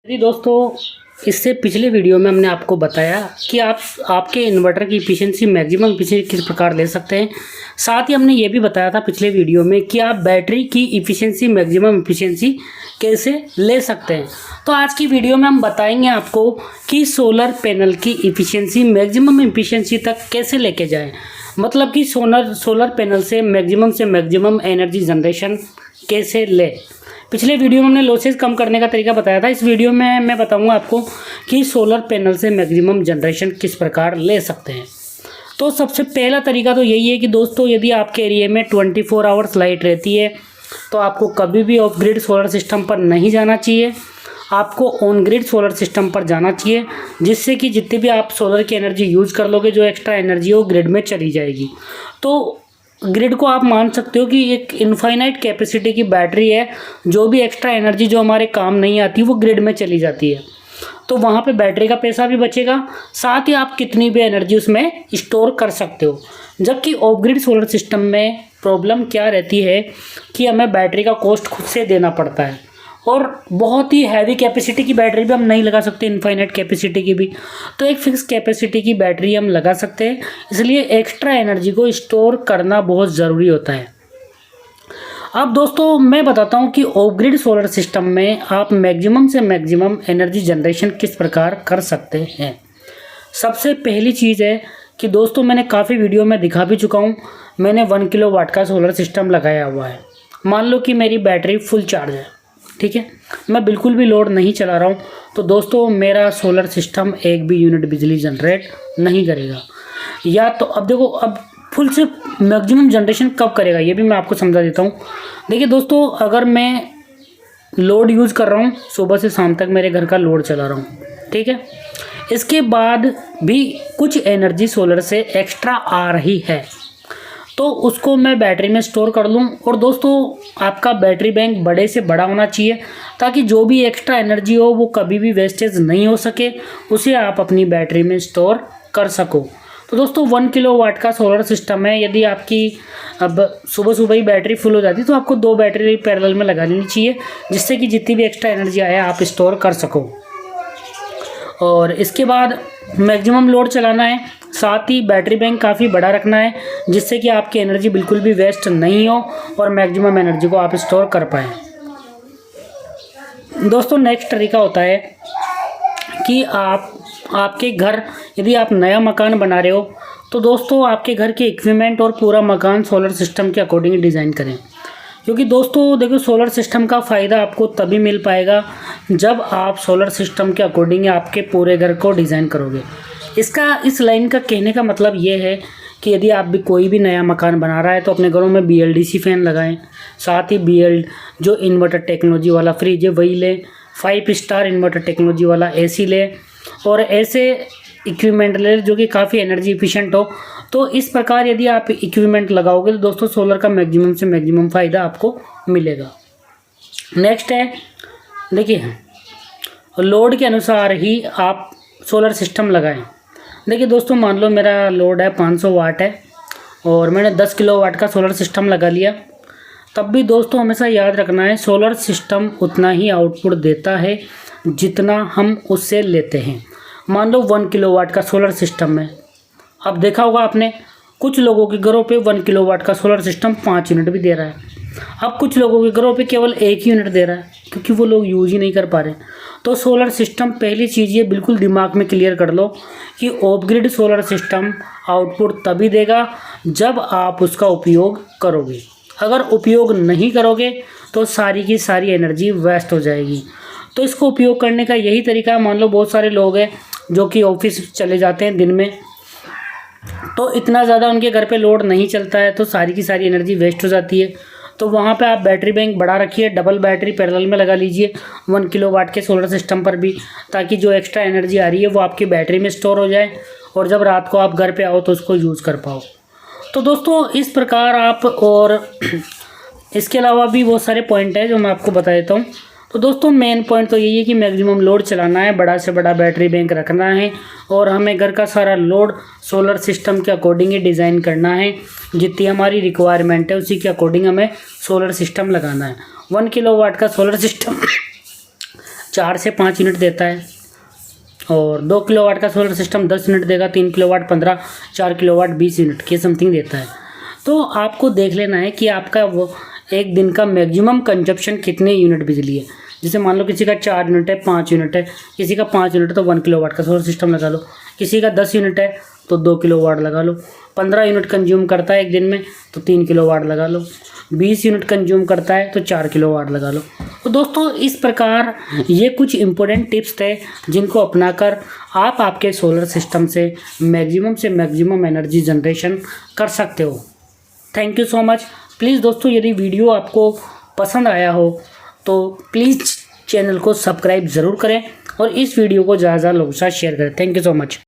यदि दोस्तों इससे पिछले वीडियो में हमने आपको बताया कि आप आपके इन्वर्टर की इफ़िशियंसी मैक्सिमम इफ़िशियंसी किस प्रकार ले सकते हैं। साथ ही हमने ये भी बताया था पिछले वीडियो में कि आप बैटरी की इफ़िशियंसी मैक्सिमम इफ़िशियंसी कैसे ले सकते हैं। तो आज की वीडियो में हम बताएंगे आपको कि सोलर पैनल की इफ़िशियंसी मैक्सिमम इफ़िशियंसी तक कैसे लेके जाएं। मतलब कि सोलर पैनल से मैक्सिमम एनर्जी जनरेशन कैसे ले। पिछले वीडियो में हमने लॉसेस कम करने का तरीका बताया था। इस वीडियो में मैं बताऊंगा आपको कि सोलर पैनल से मैक्सिमम जनरेशन किस प्रकार ले सकते हैं। तो सबसे पहला तरीका तो यही है कि दोस्तों यदि आपके एरिया में 24 आवर्स लाइट रहती है तो आपको कभी भी ऑफ ग्रिड सोलर सिस्टम पर नहीं जाना चाहिए। आपको ऑन ग्रिड सोलर सिस्टम पर जाना चाहिए, जिससे कि जितनी भी आप सोलर की एनर्जी यूज़ कर लोगे, जो एक्स्ट्रा एनर्जी है वो ग्रिड में चली जाएगी। तो ग्रिड को आप मान सकते हो कि एक इनफाइनाइट कैपेसिटी की बैटरी है। जो भी एक्स्ट्रा एनर्जी जो हमारे काम नहीं आती वो ग्रिड में चली जाती है। तो वहाँ पे बैटरी का पैसा भी बचेगा, साथ ही आप कितनी भी एनर्जी उसमें स्टोर कर सकते हो। जबकि ऑफ ग्रिड सोलर सिस्टम में प्रॉब्लम क्या रहती है कि हमें बैटरी का कॉस्ट खुद से देना पड़ता है, और बहुत ही हैवी कैपेसिटी की बैटरी भी हम नहीं लगा सकते, इनफाइनाइट कैपेसिटी की भी। तो एक फिक्स कैपेसिटी की बैटरी हम लगा सकते हैं, इसलिए एक्स्ट्रा एनर्जी को स्टोर करना बहुत ज़रूरी होता है। अब दोस्तों मैं बताता हूँ कि ऑफ ग्रिड सोलर सिस्टम में आप मैक्सिमम से मैक्सिमम एनर्जी जनरेशन किस प्रकार कर सकते हैं। सबसे पहली चीज़ है कि दोस्तों मैंने काफ़ी वीडियो में दिखा भी चुका हूँ। मैंने 1 किलोवाट का सोलर सिस्टम लगाया हुआ है। मान लो कि मेरी बैटरी फुल चार्ज है, ठीक है, मैं बिल्कुल भी लोड नहीं चला रहा हूँ, तो दोस्तों मेरा सोलर सिस्टम एक भी यूनिट बिजली जनरेट नहीं करेगा। या तो अब देखो, अब फुल से मैक्सिमम जनरेशन कब करेगा ये भी मैं आपको समझा देता हूँ। देखिए दोस्तों, अगर मैं लोड यूज़ कर रहा हूँ, सुबह से शाम तक मेरे घर का लोड चला रहा हूँ, ठीक है, इसके बाद भी कुछ एनर्जी सोलर से एक्स्ट्रा आ रही है, तो उसको मैं बैटरी में स्टोर कर लूँ। और दोस्तों आपका बैटरी बैंक बड़े से बड़ा होना चाहिए, ताकि जो भी एक्स्ट्रा एनर्जी हो वो कभी भी वेस्टेज नहीं हो सके, उसे आप अपनी बैटरी में स्टोर कर सको। तो दोस्तों 1 किलोवाट का सोलर सिस्टम है। यदि आपकी अब सुबह सुबह ही बैटरी फुल हो जाती है तो आपको 2 बैटरी पैरेलल में लगा लेनी चाहिए, जिससे कि जितनी भी एक्स्ट्रा एनर्जी आए आप स्टोर कर सको। और इसके बाद मैक्सिमम लोड चलाना है, साथ ही बैटरी बैंक काफ़ी बड़ा रखना है, जिससे कि आपकी एनर्जी बिल्कुल भी वेस्ट नहीं हो और मैक्सिमम एनर्जी को आप स्टोर कर पाएँ। दोस्तों नेक्स्ट तरीका होता है कि आपके घर, यदि आप नया मकान बना रहे हो तो दोस्तों आपके घर के इक्विपमेंट और पूरा मकान सोलर सिस्टम के अकॉर्डिंग डिज़ाइन करें। क्योंकि दोस्तों देखो, सोलर सिस्टम का फ़ायदा आपको तभी मिल पाएगा जब आप सोलर सिस्टम के अकॉर्डिंग आपके पूरे घर को डिज़ाइन करोगे। इस लाइन का कहने का मतलब ये है कि यदि आप भी कोई भी नया मकान बना रहा है तो अपने घरों में BLDC फ़ैन लगाएं, साथ ही जो इन्वर्टर टेक्नोलॉजी वाला फ्रिज है वही लें, 5 स्टार इन्वर्टर टेक्नोलॉजी वाला AC लें, और ऐसे इक्विपमेंट ले जो कि काफ़ी एनर्जी इफिशिएंट हो। तो इस प्रकार यदि आप इक्विपमेंट लगाओगे तो दोस्तों सोलर का मैक्सिमम से मैक्सिमम फ़ायदा आपको मिलेगा। नेक्स्ट है, देखिए लोड के अनुसार ही आप सोलर सिस्टम लगाएं। देखिए दोस्तों, मान लो मेरा लोड है 500 वाट है और मैंने 10 किलोवाट का सोलर सिस्टम लगा लिया, तब भी दोस्तों हमेशा याद रखना है सोलर सिस्टम उतना ही आउटपुट देता है जितना हम उससे लेते हैं। मान लो 1 किलोवाट का सोलर सिस्टम है, अब देखा होगा आपने कुछ लोगों के घरों पे 1 किलोवाट का सोलर सिस्टम 5 यूनिट भी दे रहा है। अब कुछ लोगों के घरों पे केवल 1 यूनिट दे रहा है, क्योंकि वो लोग यूज़ ही नहीं कर पा रहे। तो सोलर सिस्टम, पहली चीज़ ये बिल्कुल दिमाग में क्लियर कर लो कि of grid solar system output तभी देगा जब आप उसका उपयोग करोगे। अगर उपयोग नहीं करोगे तो सारी की सारी एनर्जी वेस्ट हो जाएगी। तो इसको उपयोग करने का यही तरीका है। मान लो बहुत सारे लोग हैं जो कि ऑफिस चले जाते हैं दिन में, तो इतना ज़्यादा उनके घर पे लोड नहीं चलता है, तो सारी की सारी एनर्जी वेस्ट हो जाती है। तो वहाँ पे आप बैटरी बैंक बढ़ा रखिए, डबल बैटरी पैरेलल में लगा लीजिए 1 किलोवाट के सोलर सिस्टम पर भी, ताकि जो एक्स्ट्रा एनर्जी आ रही है वो आपकी बैटरी में स्टोर हो जाए और जब रात को आप घर पे आओ तो उसको यूज़ कर पाओ। तो दोस्तों इस प्रकार आप, और इसके अलावा भी बहुत सारे पॉइंट हैं जो मैं आपको बता देता हूँ। तो दोस्तों मेन पॉइंट तो यही है कि मैक्सिमम लोड चलाना है, बड़ा से बड़ा बैटरी बैंक रखना है, और हमें घर का सारा लोड सोलर सिस्टम के अकॉर्डिंग ही डिज़ाइन करना है। जितनी हमारी रिक्वायरमेंट है उसी के अकॉर्डिंग हमें सोलर सिस्टम लगाना है। 1 किलोवाट का सोलर सिस्टम 4 से 5 यूनिट देता है, और 2 किलोवाट का सोलर सिस्टम 10 यूनिट देगा, 3 किलोवाट 15, 4 किलोवाट 20 यूनिट के समथिंग देता है। तो आपको देख लेना है कि आपका वो एक दिन का मैक्सिमम कंजप्शन कितने यूनिट बिजली है। जैसे मान लो किसी का 4 यूनिट है, 5 यूनिट है, किसी का 5 यूनिट है तो 1 किलोवाट का सोलर सिस्टम लगा लो, किसी का 10 यूनिट है तो 2 किलोवाट लगा लो, 15 यूनिट कंज्यूम करता है एक दिन में तो 3 किलोवाट लगा लो, 20 यूनिट कंज्यूम करता है तो 4 किलोवाट लगा लो। तो दोस्तों इस प्रकार ये कुछ इम्पोर्टेंट टिप्स थे जिनको अपनाकर आप आपके सोलर सिस्टम से मैक्सिमम एनर्जी जनरेशन कर सकते हो। Thank you so much. Please दोस्तों यदि वीडियो आपको पसंद आया हो तो प्लीज़ चैनल को सब्सक्राइब ज़रूर करें और इस वीडियो को ज़्यादा लोगों के साथ शेयर करें। Thank you so much.